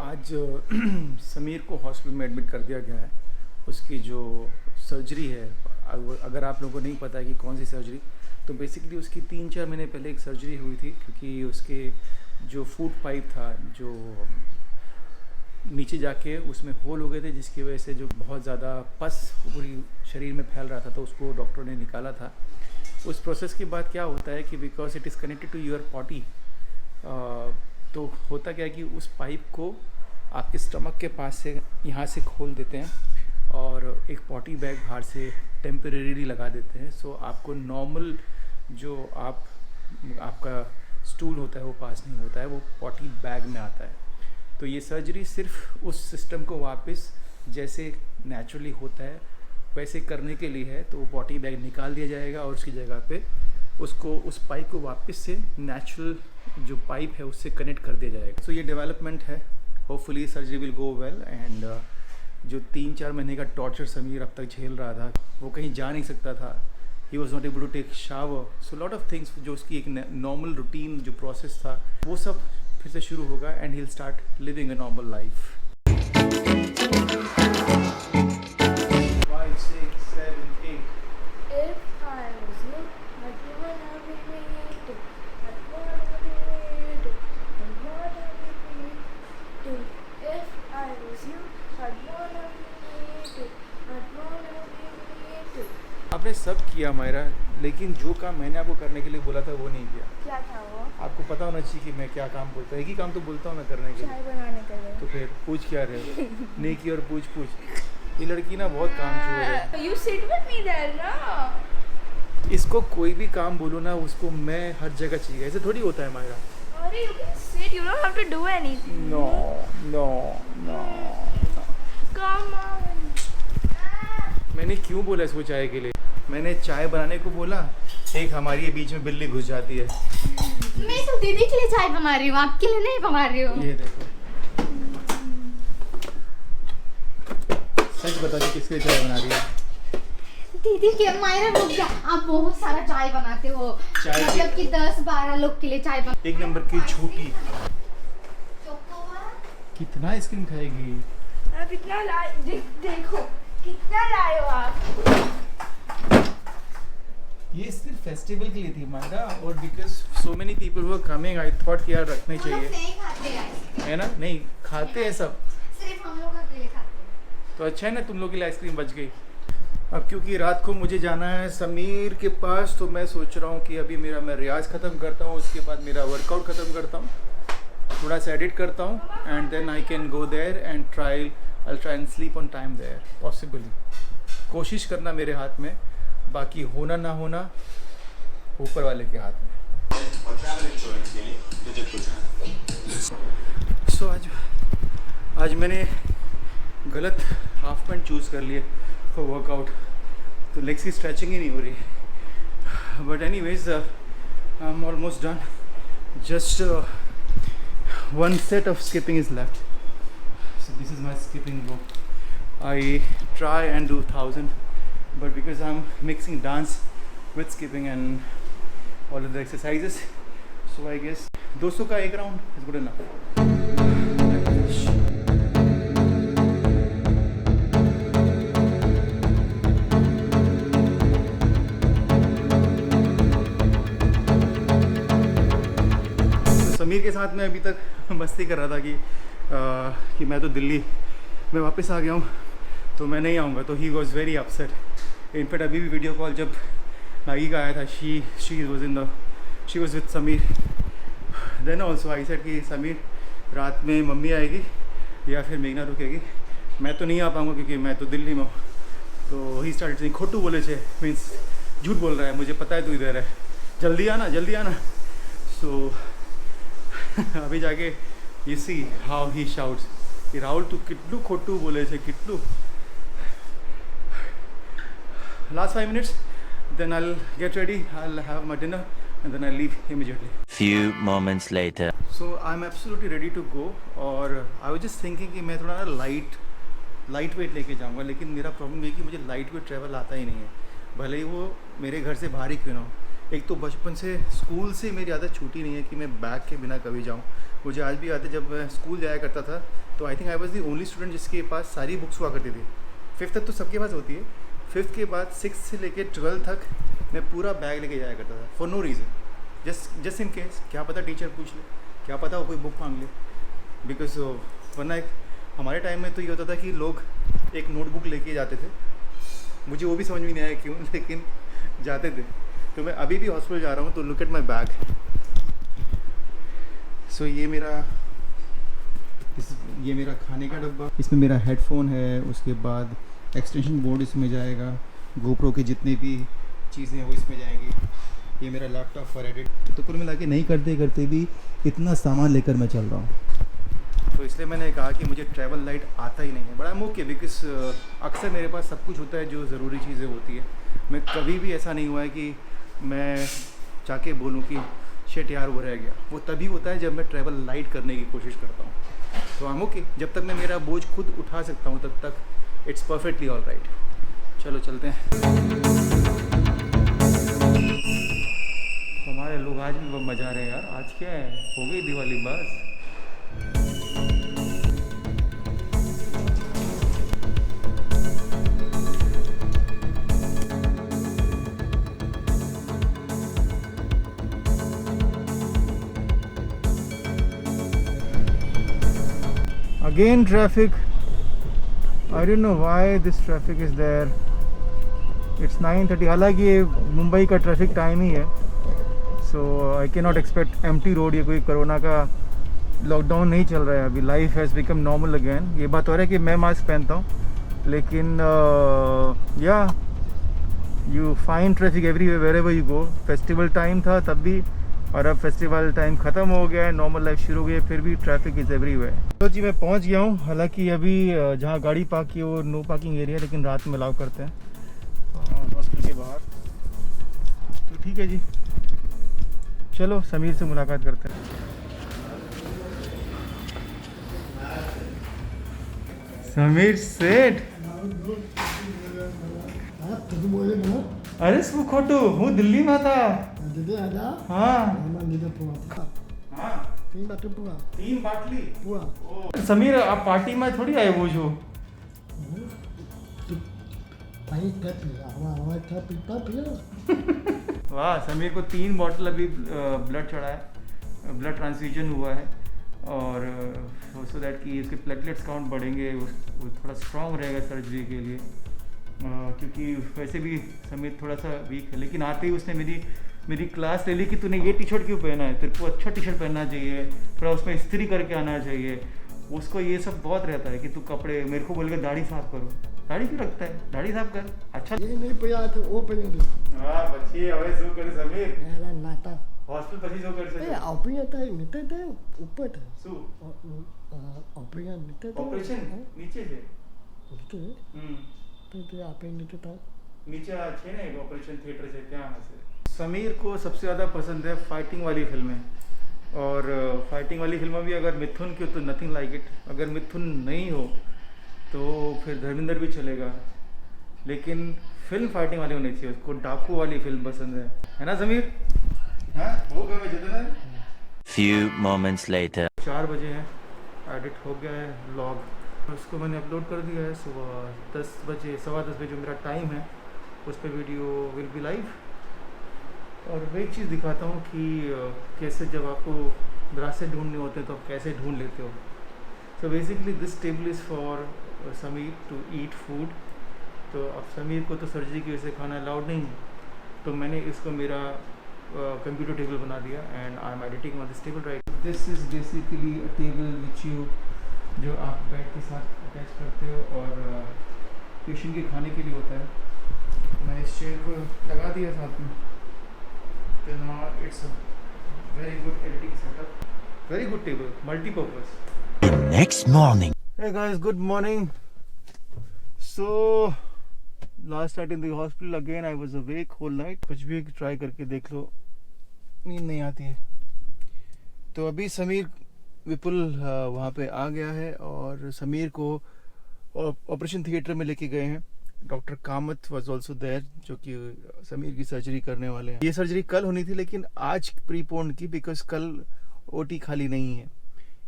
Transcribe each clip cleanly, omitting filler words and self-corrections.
आज समीर को हॉस्पिटल में एडमिट कर दिया गया है। उसकी जो सर्जरी है, अगर आप लोगों को नहीं पता है कि कौन सी सर्जरी, तो बेसिकली उसकी 3-4 महीने पहले एक सर्जरी हुई थी, क्योंकि उसके जो फूड पाइप था जो नीचे जाके उसमें होल हो गए थे, जिसकी वजह से जो बहुत ज़्यादा पस पूरी शरीर में फैल रहा था, तो उसको डॉक्टर ने निकाला था। उस प्रोसेस के बाद क्या होता है कि because it is connected to your potty, तो होता क्या है कि उस पाइप को आपके स्टमक के पास से यहाँ से खोल देते हैं और एक पॉटी बैग बाहर से टेम्परेरी लगा देते हैं। सो आपको नॉर्मल जो आपका स्टूल होता है वो पास नहीं होता है, वो पॉटी बैग में आता है। तो ये सर्जरी सिर्फ उस सिस्टम को वापस जैसे नेचुरली होता है वैसे करने के लिए है। तो वो पॉटी बैग निकाल दिया जाएगा और उसकी जगह पे उसको उस पाइप को वापस से नेचुरल जो पाइप है उससे कनेक्ट कर दिया जाएगा। सो ये डेवलपमेंट है। Hopefully surgery will go well and जो 3-4 महीने का टॉर्चर समीर अब तक झेल रहा था, वो कहीं जा नहीं सकता था। He was not able to take shower, so lot of things जो उसकी एक नॉर्मल रूटीन जो प्रोसेस था वो सब फिर से शुरू होगा and he will start living a normal life. 5, 6, 7, 8 आपने सब किया मायरा, लेकिन जो काम मैंने आपको करने के लिए बोला था वो नहीं किया। क्या था वो? आपको पता होना चाहिए कि मैं क्या काम बोलता हूँ। एक ही काम तो बोलता हूँ मैं करने के लिए। चाय बनाने के लिए। तो फिर पूछ क्या रहे हो? नेकी और पूछ। ये लड़की ना बहुत कामचोर है। You sit with me there ना। इसको कोई भी काम बोलो ना, उसको मैं हर जगह चाहिए। ऐसे थोड़ी होता है मायरा। अरे you can sit, you don't have to do anything. No. Come on. मैंने क्यों बोला इसको चाय के लिए? मैंने चाय बनाने को बोला, एक हमारी ये बीच में बिल्ली घुस जाती है। मैं तो दीदी के लिए चाय बना रही हूँ, आपके लिए नहीं बना रही हूँ। ये देखो, सच बता दो किसके लिए चाय बना रही है? दीदी के। मायरा रुक जा, आप बहुत सारा चाय बनाते हो, मतलब कि 10-12 लोग के लिए चाय बना। एक नंबर की झूठी। कितना आइसक्रीम खाएगी? आप इतना देखो कितना लाए हो आप। ये सिर्फ फेस्टिवल के लिए थी मायरा, और because so many people were coming I thought कि यार रखने चाहिए। नहीं खाते हैं, है ना? नहीं खाते हैं सब, सिर्फ हम लोग अकेले खाते हैं। तो अच्छा है ना, तुम लोग के लिए आइसक्रीम बच गई। अब क्योंकि रात को मुझे जाना है समीर के पास, तो मैं सोच रहा हूँ कि अभी मैं रियाज ख़त्म करता हूँ, उसके बाद मेरा वर्कआउट ख़त्म करता हूँ, थोड़ा सा एडिट करता हूँ, and then I can go there and try and sleep on time there possibly. कोशिश करना मेरे हाथ में, बाकी होना ना होना ऊपर वाले के हाथ में। सो आज मैंने गलत हाफ पैंट चूज़ कर लिए फॉर वर्कआउट, तो लेग्स की स्ट्रेचिंग ही नहीं हो रही। But anyways I am almost done, just one set of skipping is left. So this is my skipping rope. I try and do 1000, but because I'm mixing dance with skipping and all of the exercises, so I guess 200 का एक round is good enough. Sameer के साथ मैं अभी तक मस्ती कर रहा था कि मैं तो दिल्ली में वापस आ गया हूँ, तो मैं नहीं आऊँगा। तो he was very upset. In fact अभी भी वीडियो कॉल जब नागी का आया था, she was with Sameer. Then also I said कि समीर रात में मम्मी आएगी या फिर मेघना रुकेगी, मैं तो नहीं आ पाऊँगा क्योंकि मैं तो दिल्ली में हूँ। तो ही स्टार्टेड सेइंग खोटू बोले छे, मीन्स झूठ बोल रहा है, मुझे पता है तू इधर है, जल्दी आना। सो अभी जाके you see how he shouts कि राहुल तू कितलू खोटू बोले छे, कितलू। Last 5 minutes, then I'll get ready, I'll have my dinner and then I'll leave immediately. Few moments later. So I'm absolutely ready to go, और I was just thinking कि मैं थोड़ा ना लाइट वेट लेके जाऊँगा, लेकिन मेरा प्रॉब्लम ये कि मुझे लाइट वेट ट्रैवल आता ही नहीं है, भले ही वो मेरे घर से बाहर ही क्यों ना हो। एक तो बचपन से स्कूल से मेरी आदत छूटी नहीं है कि मैं बैग के बिना कभी जाऊँ। मुझे आज भी याद है, जब मैं स्कूल जाया करता था तो I think I was the only student जिसके पास सारी बुक्स हुआ करती थी। 5th तक तो सबके पास होती है, 5th के बाद 6th से लेके 12th तक मैं पूरा बैग लेके जाया करता था for no reason, just in case, क्या पता टीचर पूछ ले, क्या पता वो कोई बुक मांग ले। बिकॉज वरना हमारे टाइम में तो ये होता था कि लोग एक नोटबुक लेके जाते थे, मुझे वो भी समझ में नहीं आया क्यों, लेकिन जाते थे। तो मैं अभी भी हॉस्पिटल जा रहा हूँ तो लुक एट माई बैग। सो ये मेरा खाने का डब्बा, इसमें मेरा हेडफोन है, उसके बाद एक्सटेंशन बोर्ड इसमें जाएगा, गोप्रो के जितने भी चीज़ें हैं वो इसमें जाएंगी, ये मेरा लैपटॉप फॉर एडिट। तो कुल मिला के नहीं करते करते भी इतना सामान लेकर मैं चल रहा हूँ। तो इसलिए मैंने कहा कि मुझे ट्रैवल लाइट आता ही नहीं है, बड़ा मुख्य, बिकॉज अक्सर मेरे पास सब कुछ होता है जो ज़रूरी चीज़ें होती है। मैं कभी भी ऐसा नहीं हुआ है कि मैं जाके बोलूँ कि शिट यार वो रह गया। वो तभी होता है जब मैं ट्रैवल लाइट करने की कोशिश करता हूँ। तो आई एम ओके, जब तक मैं मेरा बोझ खुद उठा सकता हूँ तब तक इट्स परफेक्टली ऑल राइट। चलो चलते हैं। हमारे लोग आज भी मजा रहे हैं यार, आज क्या है, हो गई दिवाली बस। Again traffic. I don't know why this traffic is there. It's 9:30. हालांकि ये मुंबई का ट्रैफिक टाइम ही है, so I cannot expect empty road। ये कोई कोरोना का लॉकडाउन नहीं चल रहा है अभी, life has become normal again. ये बात हो रहा है कि मैं मास्क पहनता हूँ, लेकिन या you find traffic everywhere wherever you go. Festival time था तब भी, और अब फेस्टिवल टाइम ख़त्म हो गया है, नॉर्मल लाइफ शुरू हो गई है, फिर भी ट्रैफिक इज़ एवरीवेयर। तो जी मैं पहुंच गया हूं, हालांकि अभी जहां गाड़ी पार्क की वो नो पार्किंग एरिया है, लेकिन रात में अलाउ करते हैं हॉस्पिटल के बाहर। तो ठीक है जी, चलो समीर से मुलाकात करते हैं। समीर सेठ, अरे सुखोटू हूँ दिल्ली में था। Jadi ada हाँ memang dia pulang. हाँ 3 batu pulang. 3 बाटली। Pulang. समीर आप पार्टी में थोड़ी आए वो जो Pakai tapi awal tapi lah. वाह, समीर को 3 बॉटल अभी ब्लड चढ़ा है, ब्लड ट्रांसफ्यूजन हुआ है, और सो दैट कि इसके प्लेटलेट्स काउंट बढ़ेंगे, वो थोड़ा स्ट्रॉन्ग रहेगा सर्जरी के लिए। क्योंकि वैसे भी समीर थोड़ा सा वीक है, लेकिन आते ही उसने मेरी क्लास ले ली कि तूने ये टी शर्ट क्यों पहना है, तेरे को अच्छा टी शर्ट पहनना चाहिए, थोड़ा उसमें इस्त्री करके आना चाहिए। उसको ये सब बहुत रहता है कि तू कपड़े, मेरे को बोलेगा दाढ़ी साफ करो, दाढ़ी क्यों रखता है, दाढ़ी साफ कर, अच्छा। Ini ni punya tu, oh punya tu. हाँ बच्ची हमें शो करे समीर, Yalah nata. हॉस्पिटल પછી શો કરશે? Au punya tu, meter tu, upper tu. શું Au punya meter tu. Operation નીચે છે? Itu. Tu apa yang itu tahu? नीचे છે ને એક ऑपरेशन थिएटर છે, ત્યાં હશે। समीर को सबसे ज़्यादा पसंद है फाइटिंग वाली फिल्में, और फाइटिंग वाली फिल्में भी अगर मिथुन की हो तो नथिंग लाइक इट, अगर मिथुन नहीं हो तो फिर धर्मेंद्र भी चलेगा, लेकिन फिल्म फाइटिंग वाली होनी चाहिए, उसको डाकू वाली फिल्म पसंद है ना समीर? हाँ हो गया मैं जितना। Few moments later. 4 बजे हैं, एडिट हो गया है व्लॉग, उसको मैंने अपलोड कर दिया है। सुबह 10 बजे, 10:15 बजे जो मेरा टाइम है उस पर वीडियो विल बी लाइव। और वही चीज़ दिखाता हूँ कि कैसे जब आपको रास्ते ढूंढने होते हैं तो आप कैसे ढूंढ लेते हो। So basically this table is for Sameer to eat food. तो अब समीर को तो सर्जरी की वजह से खाना अलाउड नहीं है, तो मैंने इसको मेरा कंप्यूटर टेबल बना दिया, and I am editing on this table right. This is basically a table which you, जो आप बेड के साथ अटैच करते हो और पेशेंट के खाने के लिए होता है। मैं इस चेयर को लगा दिया साथ में, तो now it's a very good editing setup, very good table, multipurpose. Next morning. Hey guys, good morning. So last night in the hospital again I was awake whole night। कुछ भी ट्राई करके देख लो, नींद नहीं आती है। तो अभी समीर विपुल वहाँ पे आ गया है, और समीर को ऑपरेशन थिएटर में लेके गए हैं। Doctor Kamat was also there, जो कि समीर की सर्जरी करने वाले हैं। ये सर्जरी कल होनी थी, लेकिन आज प्रीपोन की, बिकॉज कल ओटी खाली नहीं है।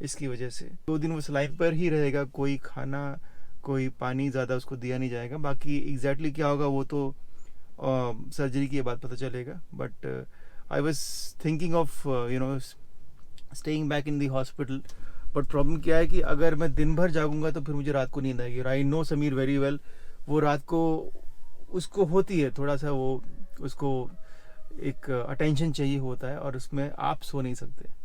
इसकी वजह से 2 दिन वो सलाइन पर ही रहेगा, कोई खाना कोई पानी ज़्यादा उसको दिया नहीं जाएगा। बाकी एग्जैक्टली क्या होगा वो तो सर्जरी के बाद पता चलेगा। But I was thinking of staying back in the hospital. But problem क्या है कि अगर मैं दिन भर जागूंगा तो फिर मुझे रात को नींद आएगी। I know Sameer very well, वो रात को उसको होती है थोड़ा सा, वो उसको एक अटेंशन चाहिए होता है और उसमें आप सो नहीं सकते।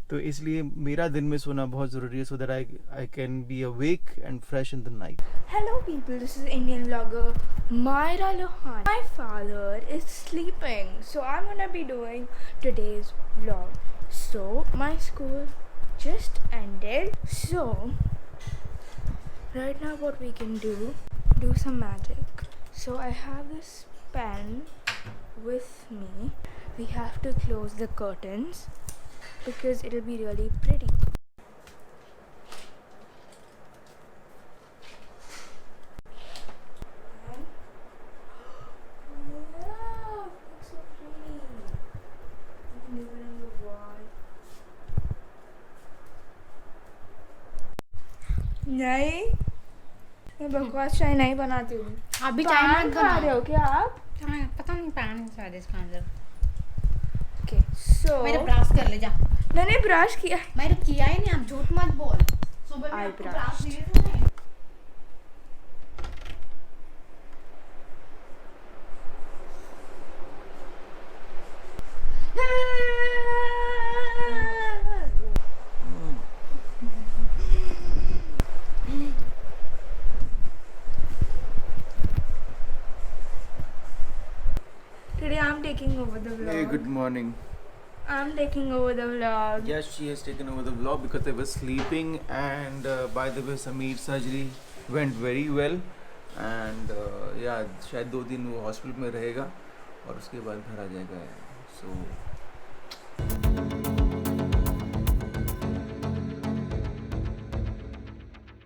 तो इसलिए मेरा दिन में सोना बहुत ज़रूरी है, so that I can be awake and fresh in the night. Hello people, this is Indian vlogger Myra Lohan. My father is sleeping, so I'm gonna be doing today's vlog. So my school just ended, so right now what we can do some magic. So I have this pen with me. We have to close the curtains because it'll be really pretty. नहीं, मैं बकवास चाय नहीं बनाती हूँ। अभी चाय पान मत खा बनाओ। रहे हो क्या आप? पता नहीं पान है शायद इसका अंदर। ओके, सो मेरे ब्रश कर ले जा। मैंने ब्रश किया। मैंने किया ही नहीं, आप झूठ मत बोल। सुबह में I आपको brushed. ब्रश दिए थे नहीं? Today I'm taking over the vlog. Hey, good morning. I'm taking over the vlog. Yes, she has taken over the vlog because I was sleeping. And by the way, Sameer's surgery went very well. And yeah, शायद 2 दिन वो hospital में रहेगा और उसके बाद घर आ जाएगा। So